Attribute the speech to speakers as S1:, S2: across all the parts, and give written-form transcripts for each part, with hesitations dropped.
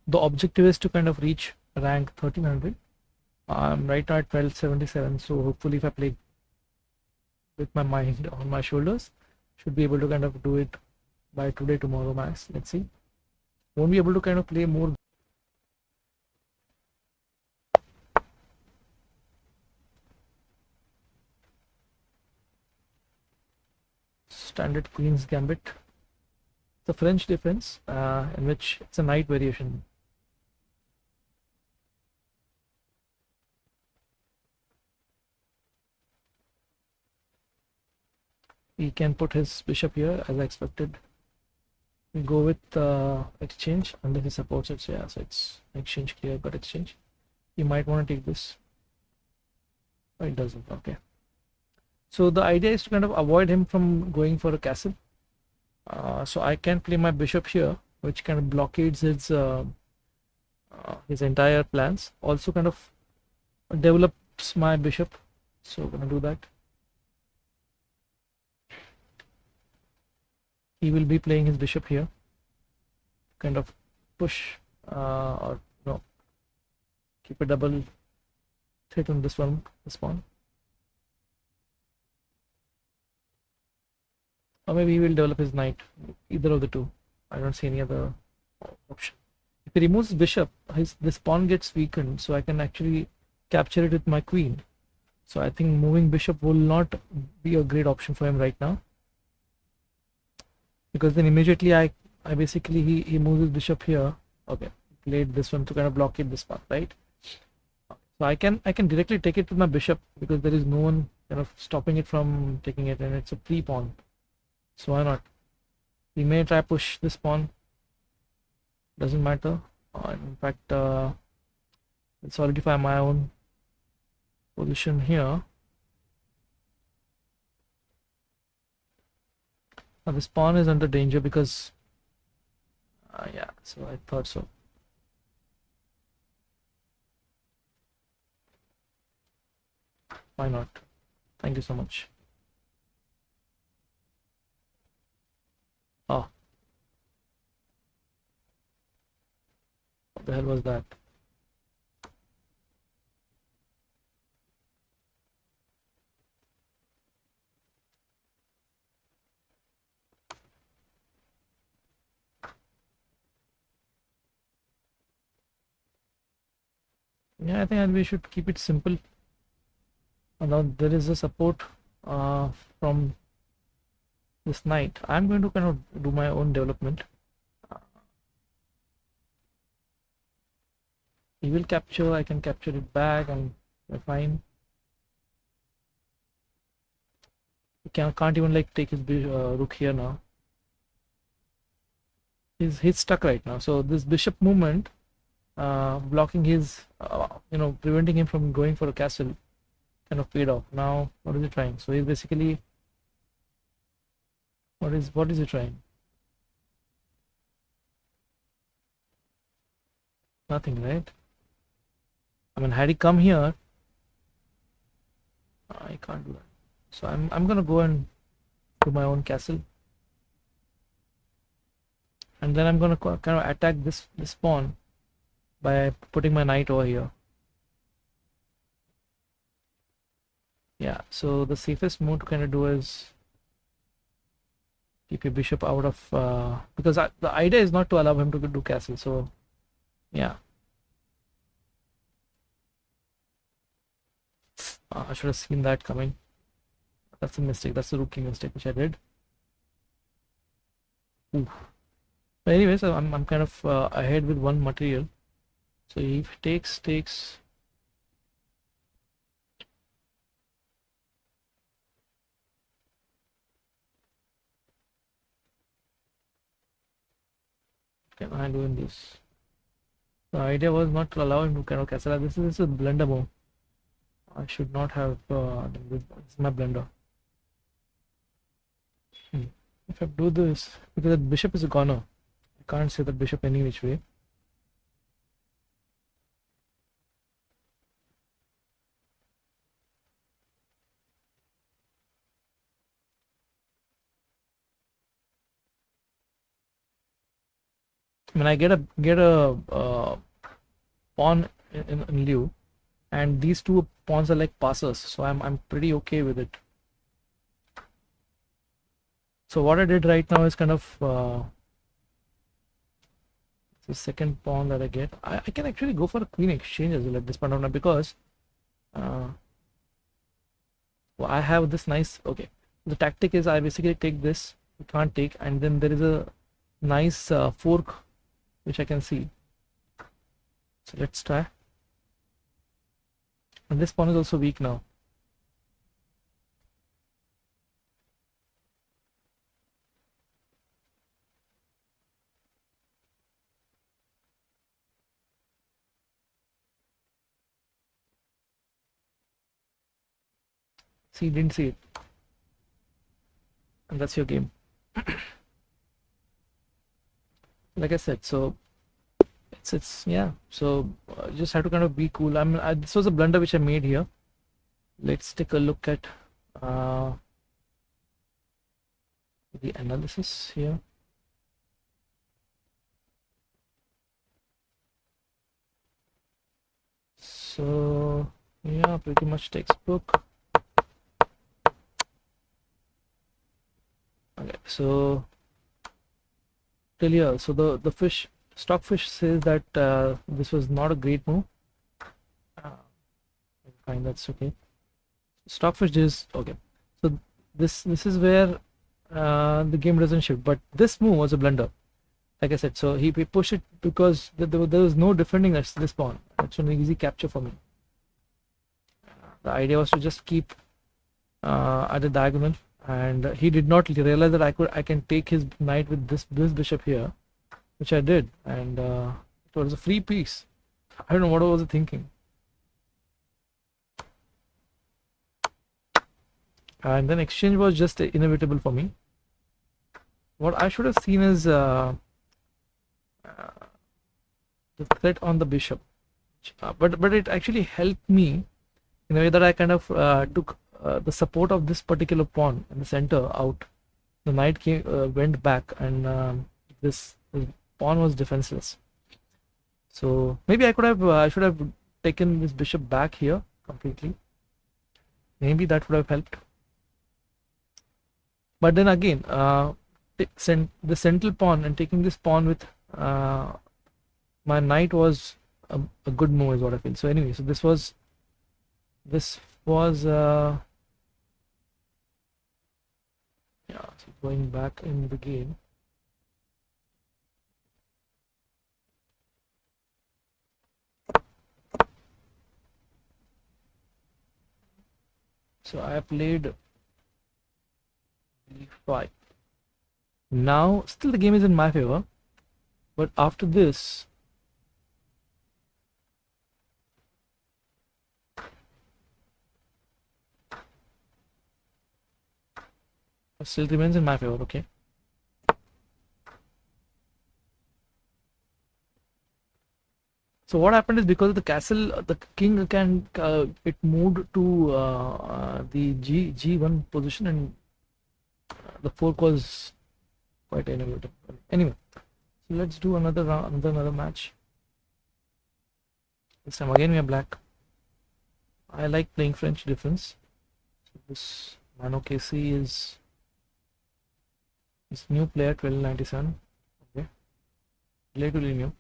S1: the objective is to kind of reach rank 1300. I'm right now at 1277, so hopefully if I play with my mind on my shoulders, should be able to kind of do it by today, tomorrow max. Let's see. Won't be able to kind of play more. Standard Queen's Gambit. It's a French defense in which it's a knight variation. He can put his bishop here as I expected. We go with exchange and then he supports it. So yeah, so it's exchange clear, but exchange. You might want to take this. Oh, it doesn't. Okay. So the idea is to kind of avoid him from going for a castle. So I can play my bishop here, which kind of blockades his entire plans. Also kind of develops my bishop. So I'm gonna do that. He will be playing his bishop here, kind of push or no, keep a double threat on this one, this pawn. Or maybe he will develop his knight, either of the two. I don't see any other option. If he removes his bishop, this pawn gets weakened, so I can actually capture it with my queen. So I think moving bishop will not be a great option for him right now, because then immediately I basically he moves his bishop here. Okay, played this one to kind of blockade this path, right? So I can directly take it with my bishop because there is no one kind of stopping it from taking it, and it's a free pawn. So why not? We may try push this pawn. Doesn't matter. In fact, I'll solidify my own position here. Now this pawn is under danger because yeah, so I thought so. Why not? Thank you so much. Oh, what the hell was that? Yeah, I think we should keep it simple. Now there is a support from this knight. I'm going to kind of do my own development. He will capture, I can capture it back, and we're fine. He can't even like take his rook here now. He's stuck right now. So this bishop movement blocking his preventing him from going for a castle kind of paid off. Now what is he trying? So he's basically what is he trying? Nothing, right? I mean, had he come here, I can't do that. So I'm gonna go and do my own castle, and then I'm gonna kind of attack this pawn by putting my knight over here. Yeah, so the safest move to kind of do is keep your bishop out of because the idea is not to allow him to do castle. So yeah, I should have seen that coming. That's a mistake. That's a rookie mistake which I did. Ooh. But anyways, I'm kind of ahead with one material. So he takes. Can I doing this? The idea was not to allow him to kind of castle. This is a blunder move. I should not have this is my blunder. If I do this, because the bishop is a goner, I can't say that bishop any which way. I mean, I get a pawn in lieu, and these two pawns are like passers, so I'm pretty okay with it. So what I did right now is kind of the second pawn that I get. I can actually go for a queen exchange as well at this point of time, because uh, well, I have this nice. Okay, the tactic is I basically take this, you can't take, and then there is a nice fork which I can see. So let's try. And this pawn is also weak now. See, didn't see it, and that's your game. Like I said, so it's yeah. So just have to kind of be cool. This was a blunder which I made here. Let's take a look at uh, the analysis here. So yeah, pretty much textbook. Okay, so till here, so the stockfish says that this was not a great move. Fine, that's okay. Stockfish is okay. So this is where the game doesn't shift, but this move was a blunder. Like I said, so he pushed it because there was no defending this pawn. It's an easy capture for me. The idea was to just keep at the diagonal, and he did not realize that I can take his knight with this bishop here, which I did, and it was a free piece. I don't know what I was thinking. And then exchange was just inevitable for me. What I should have seen is the threat on the bishop, but it actually helped me in a way that I kind of took the support of this particular pawn in the center out. The knight went back, and this pawn was defenseless. So maybe I should have taken this bishop back here completely. Maybe that would have helped. But then again, the central pawn and taking this pawn with my knight was a good move, is what I feel. So anyway, so this was yeah, so going back in the game. So I played e5. Now still the game is in my favor, but after this it still remains in my favor. Okay. So what happened is, because of the castle, the king can it moved to the G1 position, and the fork was quite innovative. Anyway, so let's do another round, another match. This time again we are black. I like playing French defense. So this Mano KC is new player 1297. Okay, relatively new.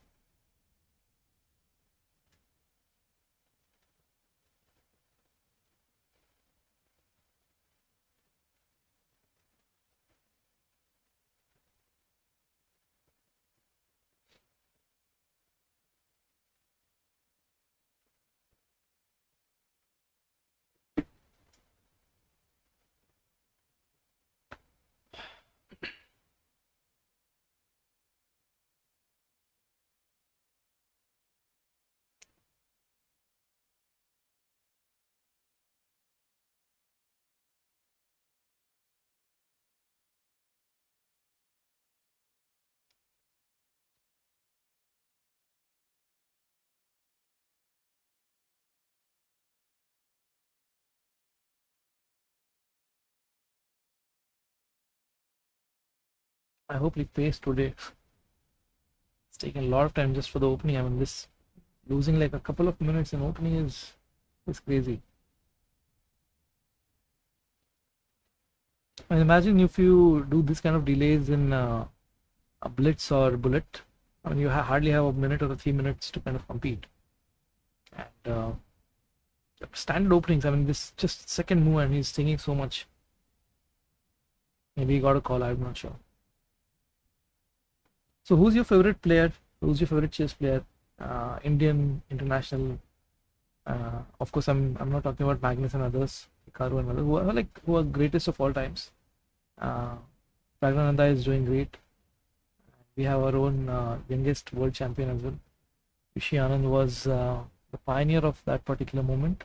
S1: I hope he pays today. It's taken a lot of time just for the opening. I mean, this Losing like a couple of minutes in opening is crazy. And imagine if you do this kind of delays in a blitz or bullet. I mean, you hardly have a minute or 3 minutes to kind of compete. And standard openings, I mean, this just second move and he's thinking so much. Maybe he got a call, I'm not sure. So, who's your favorite player? Who's your favorite chess player? Indian, international. Of course, I'm not talking about Magnus and others, Hikaru and others, who are greatest of all times. Uh, Pragnananda is doing great. We have our own youngest world champion as well. Rishi Anand was the pioneer of that particular moment.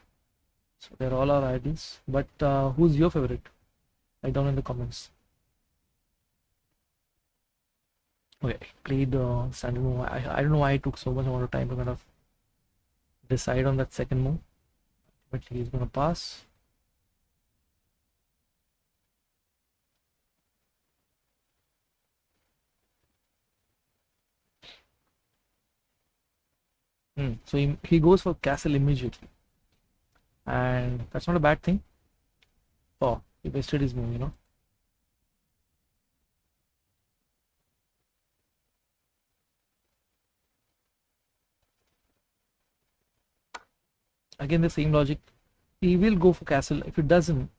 S1: So they're all our idols. But who's your favorite? Write down in the comments. Okay, played standard move. I don't know why it took so much amount of time to kind of decide on that second move. But he's gonna pass. So he goes for castle immediately. And that's not a bad thing. Oh, he wasted his move, you know. Again, the same logic. He will go for castle. If it doesn't,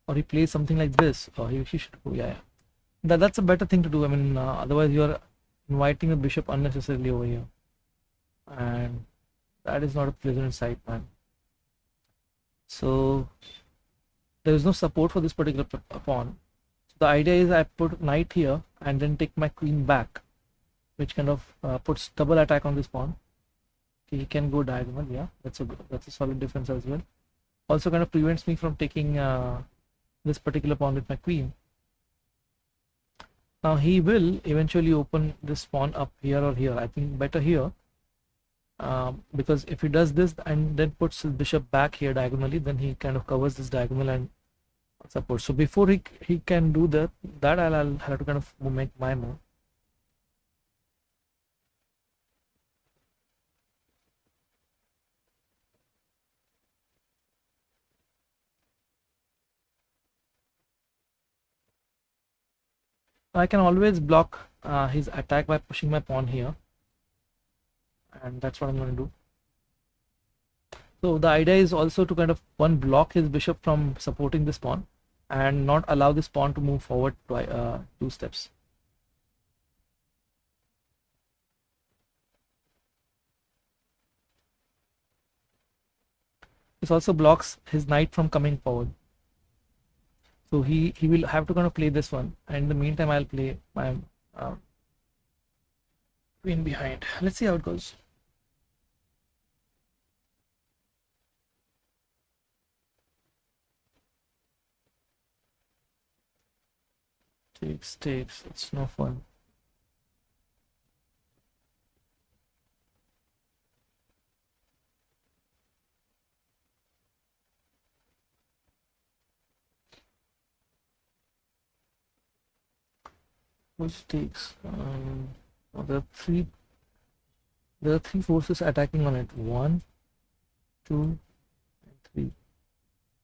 S1: or he plays something like this, or he should go. Yeah, yeah. That's a better thing to do. I mean, otherwise you're inviting the bishop unnecessarily over here, and that is not a pleasant sight, man. So there is no support for this particular pawn. So the idea is I put knight here and then take my queen back, which kind of puts double attack on this pawn. Okay, he can go diagonal. Yeah, that's a solid defense as well. Also kind of prevents me from taking this particular pawn with my queen. Now he will eventually open this pawn up here or here. I think better here, because if he does this and then puts his bishop back here diagonally, then he kind of covers this diagonal and supports. So before he can do that I'll have to kind of make my move. I can always block his attack by pushing my pawn here, and that's what I'm going to do. So the idea is also to kind of block his bishop from supporting this pawn and not allow this pawn to move forward by 2 steps. This also blocks his knight from coming forward. So he will have to kind of play this one, and in the meantime I'll play my queen behind. Let's see how it goes. Takes, it's no fun. Which takes well, there are three forces attacking on it. 1, 2, and 3.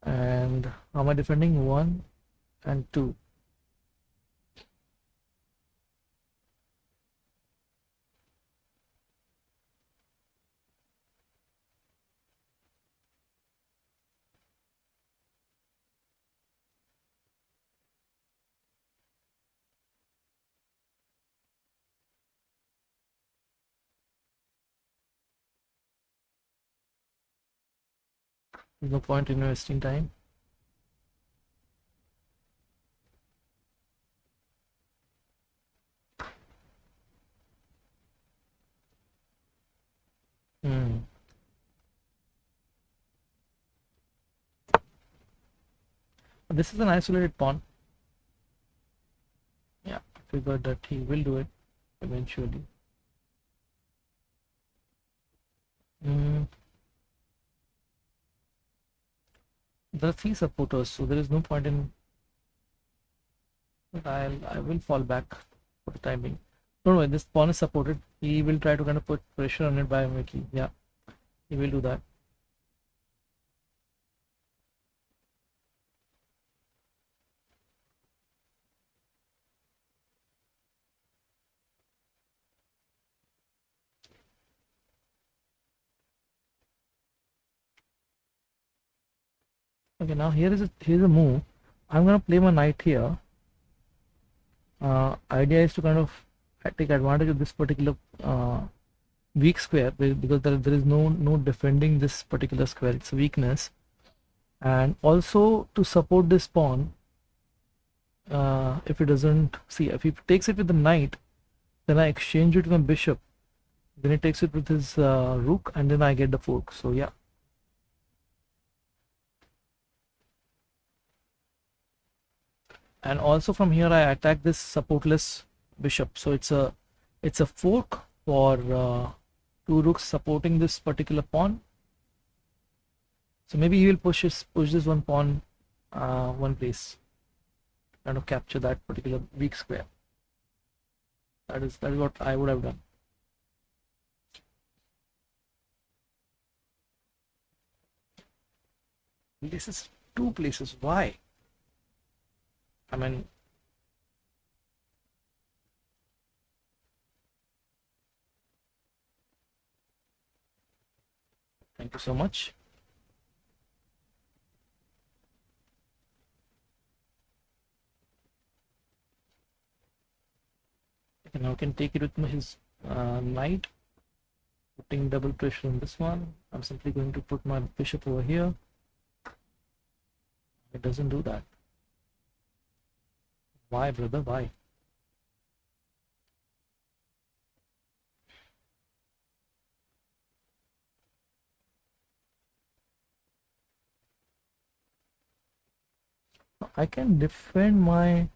S1: And how am I defending? 1 and 2. There's no point in wasting time. This is an isolated pawn. Yeah, I figured that he will do it eventually. There are 3 supporters, so there is no point in. But I will fall back for the time being. Don't worry, this pawn is supported. He will try to kind of put pressure on it by making, yeah. He will do that. Okay, now here's a move. I'm gonna play my knight here. Idea is to kind of take advantage of this particular weak square because there is no defending this particular square. It's a weakness, and also to support this pawn. If he doesn't see, if he takes it with the knight, then I exchange it with my bishop. Then he takes it with his rook, and then I get the fork. So yeah. And also from here I attack this supportless bishop. So it's a fork for two rooks supporting this particular pawn. So maybe he will push this one pawn one place, kind of capture that particular weak square. That is what I would have done. This is two places. Why? I mean, thank you so much. Okay, now I can take it with his knight, putting double pressure on this one. I'm simply going to put my bishop over here. It doesn't do that. Why, brother? Why? I can defend my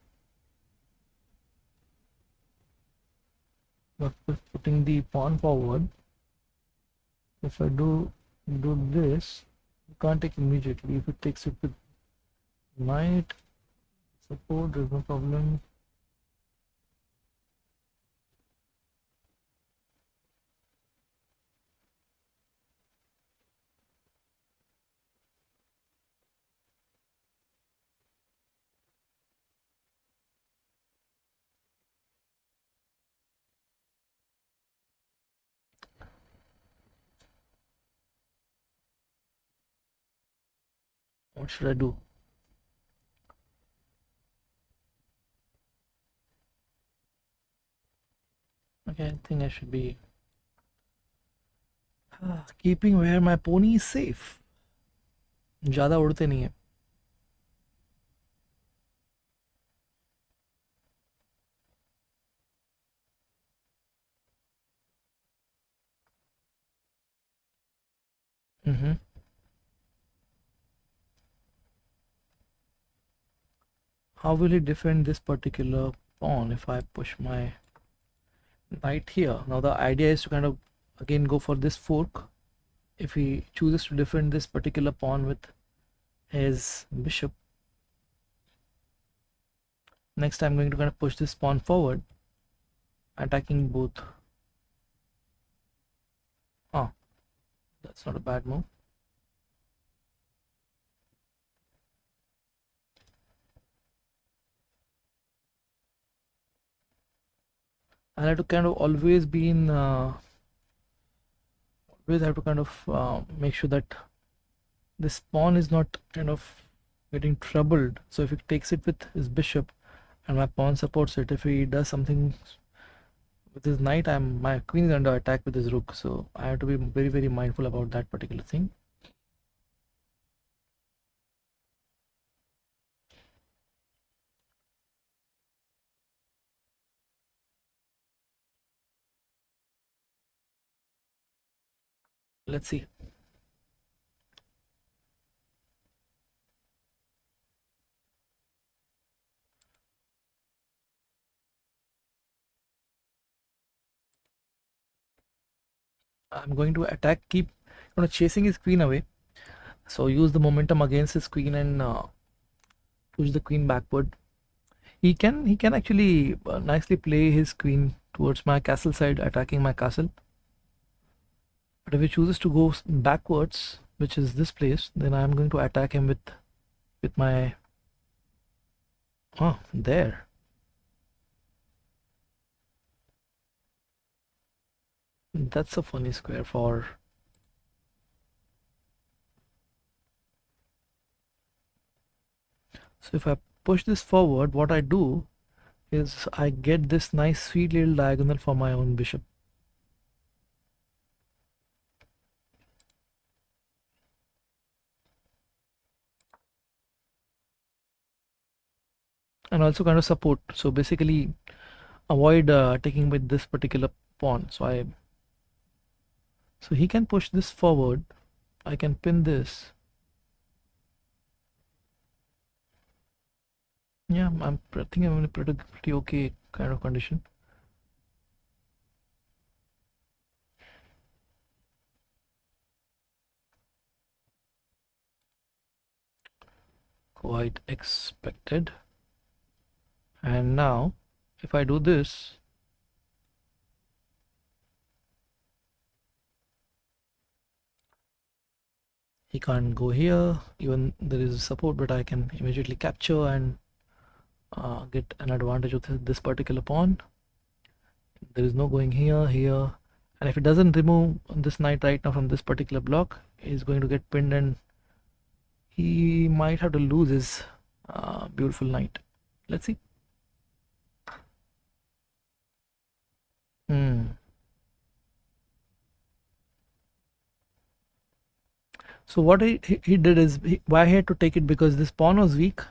S1: putting the pawn forward. If I do this, you can't take immediately. If it takes it with knight support, there's no problem. What should I do? Okay, I think I should be keeping where my pony is safe. ज़्यादा उड़ते नहीं है. How will he defend this particular pawn if I push my knight here? Now the idea is to kind of again go for this fork. If he chooses to defend this particular pawn with his bishop, next I'm going to kind of push this pawn forward, attacking both. Oh, that's not a bad move. I have to kind of always be in always have to kind of make sure that this pawn is not kind of getting troubled. So if he takes it with his bishop and my pawn supports it, if he does something with his knight, my queen is under attack with his rook. So I have to be very mindful about that particular thing. Let's see. I'm going to attack, keep chasing his queen away. So use the momentum against his queen and push the queen backward. He can actually nicely play his queen towards my castle side, attacking my castle. But if he chooses to go backwards, which is this place, then I'm going to attack him with my there. That's a funny square for. So if I push this forward, what I do is I get this nice sweet little diagonal for my own bishop. And also kind of support. So basically avoid taking with this particular pawn. So he can push this forward. I can pin this. Yeah, I think I'm in a pretty okay kind of condition. Quite expected. And now if I do this, he can't go here, even there is support, but I can immediately capture and get an advantage of this particular pawn. There is no going here, and if it doesn't remove this knight right now from this particular block, he's going to get pinned and he might have to lose his beautiful knight. Let's see. So what he did is, why he had to take it, because this pawn was weak.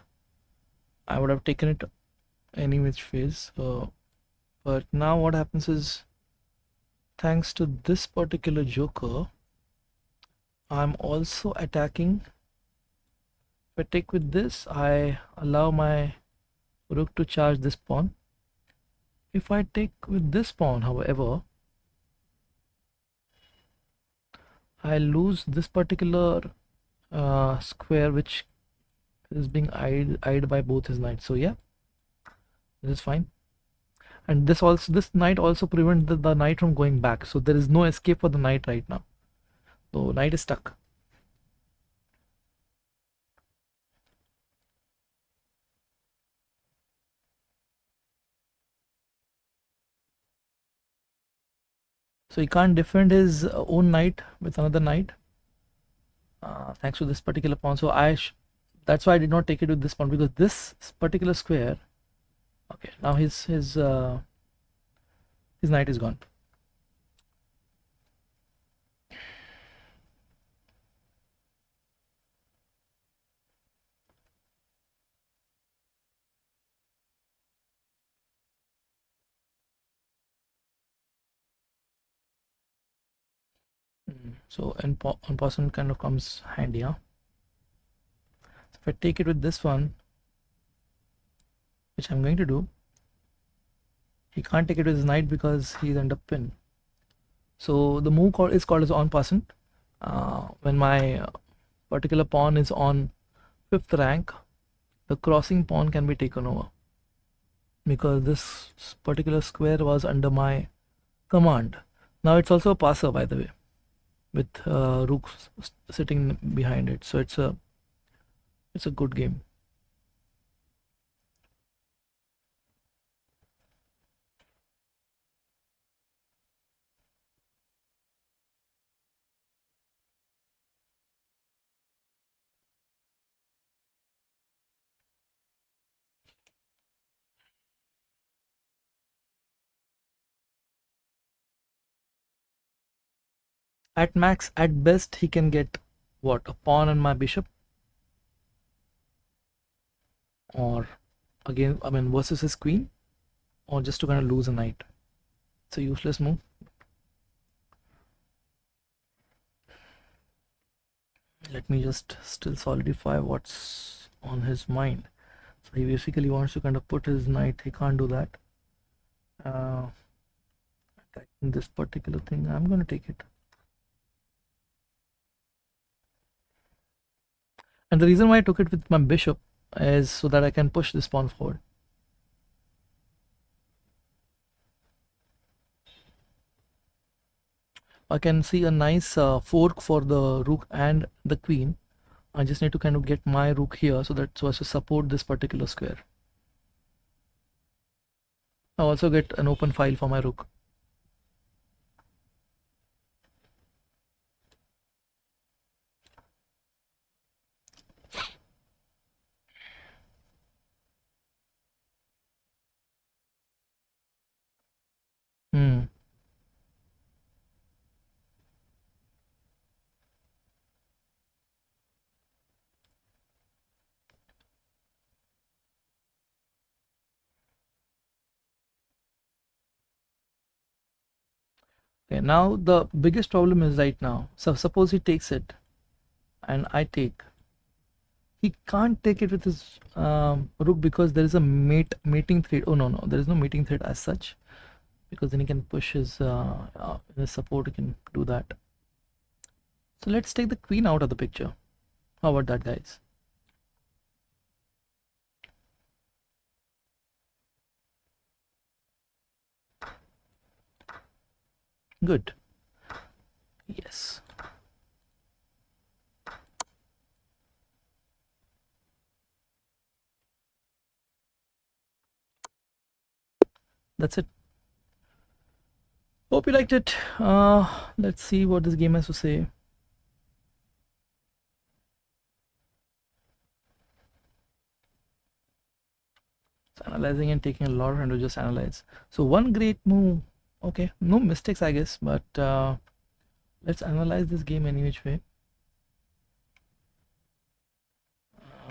S1: I would have taken it any which phase. But now what happens is, thanks to this particular joker, I'm also attacking. If I take with this, I allow my rook to charge this pawn. If I take with this pawn, however, I lose this particular square which is being eyed by both his knights. So yeah, this is fine. And this knight also prevents the knight from going back. So there is no escape for the knight right now. So knight is stuck. So he can't defend his own knight with another knight, thanks to this particular pawn. So that's why I did not take it with this pawn, because this particular square. Okay, now his knight is gone. So en passant kind of comes handy, huh? So if I take it with this one, which I'm going to do, he can't take it with his knight because he's under pin. So the move is called as en passant. When my particular pawn is on 5th rank, the crossing pawn can be taken over, because this particular square was under my command. Now it's also a passer, by the way, with rook sitting behind it. So it's a good game. At max, at best, he can get what, a pawn and my bishop, or again, I mean, versus his queen, or just to kind of lose a knight. It's a useless move. Let me just still solidify what's on his mind. So he basically wants to kind of put his knight. He can't do that. Attacking this particular thing, I'm going to take it. And the reason why I took it with my bishop is so that I can push this pawn forward. I can see a nice fork for the rook and the queen. I just need to kind of get my rook here so as to support this particular square. I also get an open file for my rook. Hmm. Okay, now the biggest problem is right now. So suppose he takes it and I take. He can't take it with his rook because there is a mating thread. Oh no, there is no mating thread as such, because then he can push his support. He can do that. So let's take the queen out of the picture. How about that, guys? Good. Yes. That's it. Hope you liked it. Let's see what this game has to say. It's analyzing and taking a lot of time to just analyze. So one great move. Okay, no mistakes, I guess, but let's analyze this game any which way.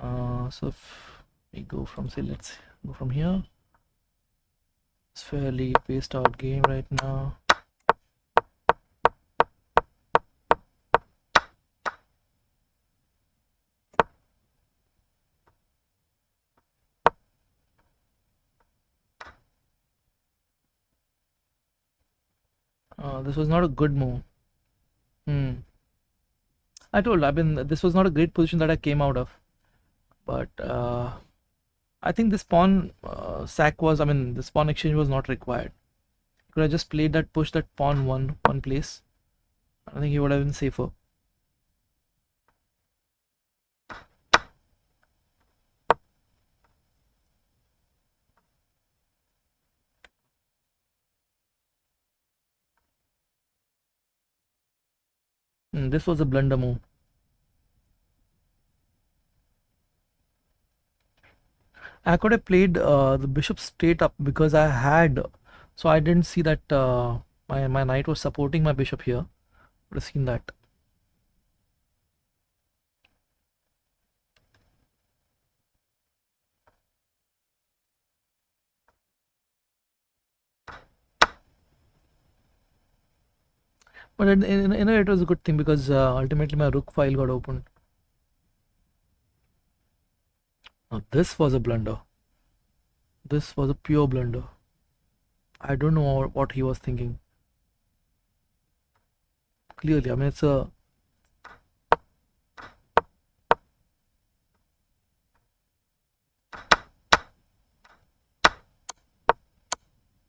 S1: So if we go from, say, let's go from here. It's fairly paced out game right now. This was not a good move. This was not a great position that I came out of, but I think this pawn this pawn exchange was not required. Could I just played that, push that pawn one place? I think he would have been safer. This was a blunder move. I could have played the bishop straight up because I had, so I didn't see that my knight was supporting my bishop here. Would have seen that. But in a way, it was a good thing because ultimately my rook file got opened. Now this was a blunder. This was a pure blunder. I don't know what he was thinking. Clearly, I mean, it's a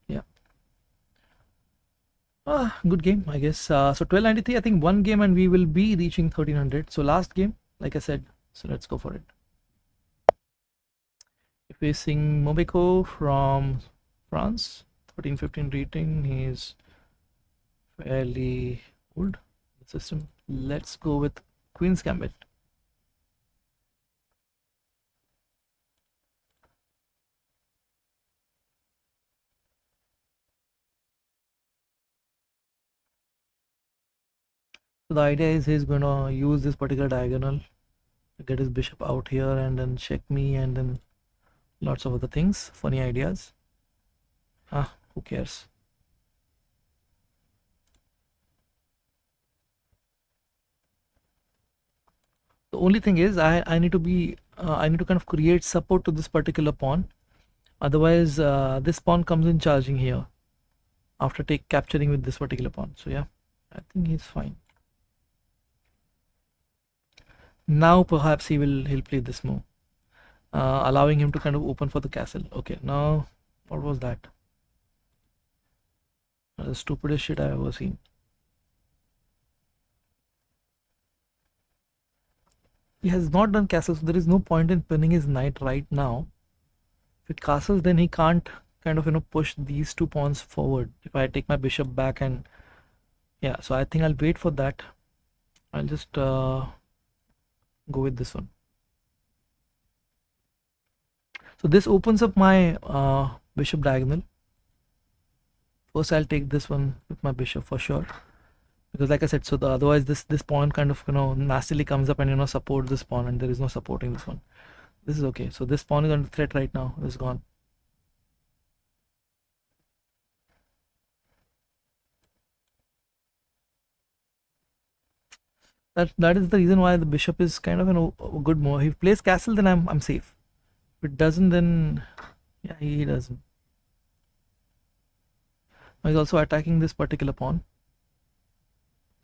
S1: yeah. Good game, I guess. So 1293, I think one game and we will be reaching 1300. So last game, like I said, so let's go for it. Facing Mobeko from France, 1315 rating. He's fairly old in the system. Let's go with Queen's Gambit. So the idea is he's gonna use this particular diagonal to get his bishop out here and then check me and then lots of other things, funny ideas. Who cares? The only thing is I need to be I need to kind of create support to this particular pawn. Otherwise, this pawn comes in charging here after capturing with this particular pawn. So yeah, I think he's fine. Now perhaps he'll play this move, allowing him to kind of open for the castle. Okay, now what was that? The stupidest shit I've ever seen. he has not done castle, so there is no point in pinning his knight right now. If it castles, then he can't kind of push these two pawns forward. If I take my bishop back, and yeah, so I think I'll wait for that. I'll just go with this one. So this opens up my bishop diagonal. First, I'll take this one with my bishop for sure, because like I said, so otherwise this pawn kind of nastily comes up and support this pawn, and there is no supporting this one. This is okay. So this pawn is under threat right now. It's gone. That is the reason why the bishop is kind of a good move. If he plays castle, then I'm safe. If it doesn't, then yeah, he doesn't. He's also attacking this particular pawn.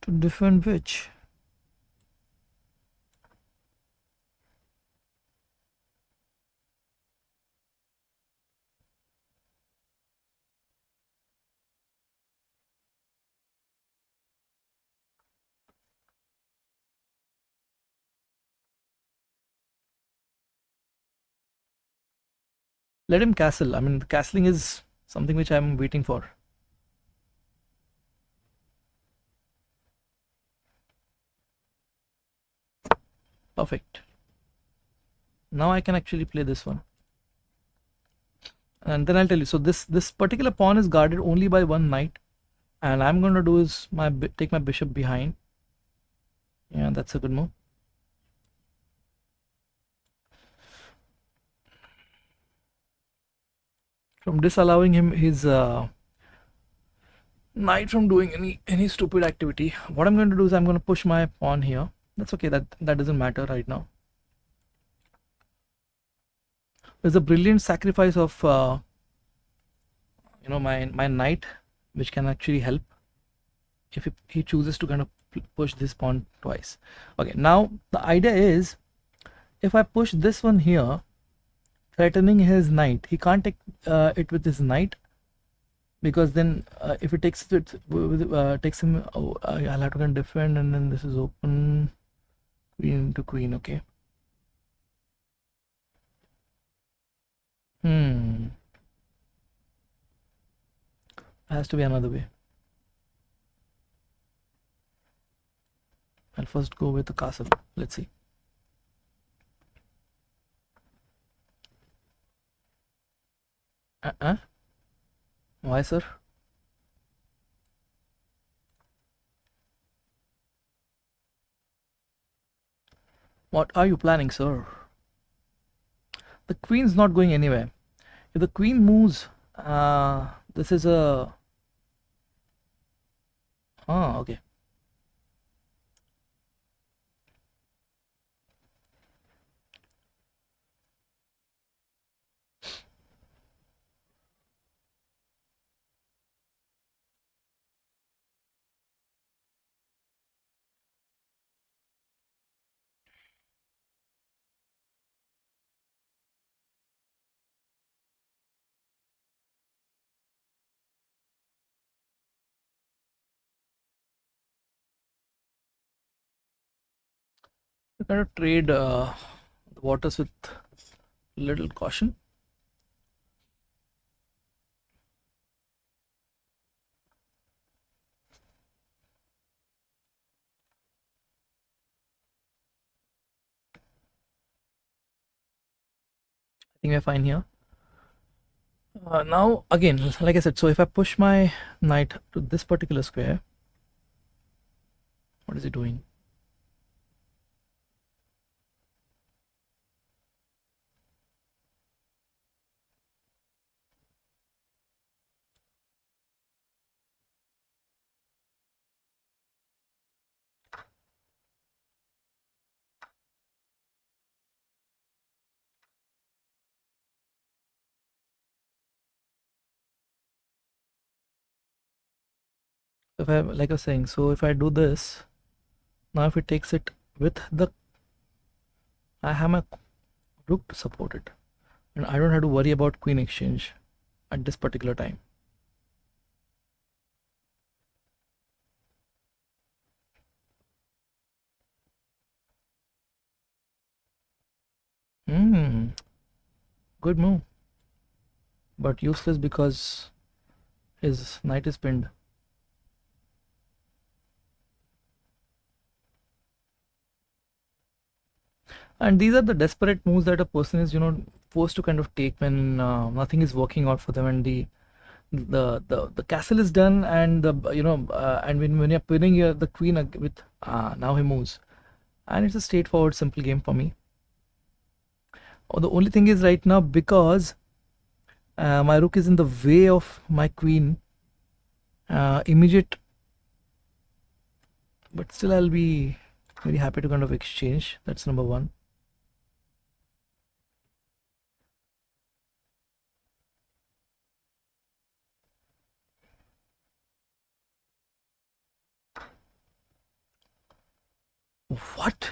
S1: To defend which? Let him castle. I mean, the castling is something which I'm waiting for. Perfect. Now I can actually play this one. And then I'll tell you. So this particular pawn is guarded only by one knight. And I'm going to do is take my bishop behind. Yeah, that's a good move. From disallowing him his knight from doing any stupid activity, what I'm going to do is I'm going to push my pawn here. That's okay. That doesn't matter right now. There's a brilliant sacrifice of my knight, which can actually help if he chooses to kind of push this pawn twice. Okay, now the idea is, if I push this one here, threatening his knight, he can't take it with his knight, because then if it takes it takes him, I'll have to kind of defend, and then this is open, queen to queen. Okay. Has to be another way. I'll first go with the castle. Let's see. Why, sir? What are you planning, sir? The queen's not going anywhere. If the queen moves, this is a... okay. You kind of trade the waters with little caution. I think we're fine here. Now again, like I said, so if I push my knight to this particular square, what is he doing? If I, like I was saying, so if I do this, now if it takes it with the, I have my rook to support it, and I don't have to worry about queen exchange at this particular time. Hmm. Good move, but useless because his knight is pinned. And these are the desperate moves that a person is, forced to kind of take when nothing is working out for them, and the castle is done, and and when you're pinning the queen with now he moves, and it's a straightforward, simple game for me. Oh, the only thing is right now, because my rook is in the way of my queen, immediate, but still I'll be very happy to kind of exchange. That's number one. What?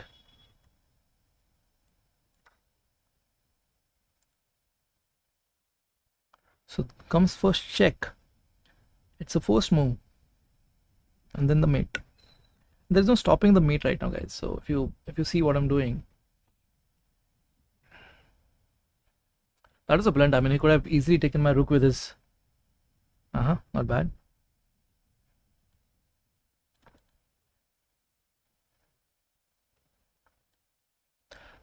S1: So comes first check. It's a first move, and then the mate. There's no stopping the mate right now, guys. So if you see what I'm doing, that is a blunt. I mean, he could have easily taken my rook with his. Not bad.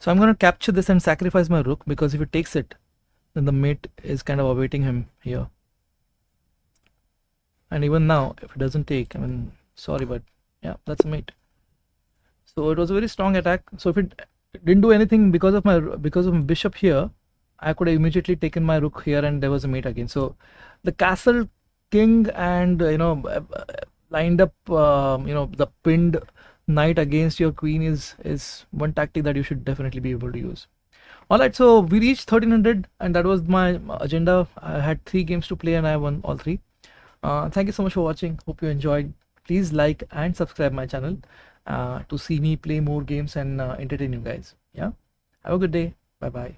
S1: So I'm gonna capture this and sacrifice my rook, because if he takes it, then the mate is kind of awaiting him here. And even now, if it doesn't take, I mean, sorry, but yeah, that's a mate. So it was a very strong attack. So if it didn't do anything because of my bishop here, I could have immediately taken my rook here, and there was a mate again. So the castle king and lined up the pinned knight against your queen is one tactic that you should definitely be able to use. All right, so we reached 1300, and that was my agenda. I had 3 games to play, and I won all 3. Thank you so much for watching. Hope you enjoyed. Please like and subscribe my channel to see me play more games and entertain you guys. Yeah. Have a good day. Bye bye.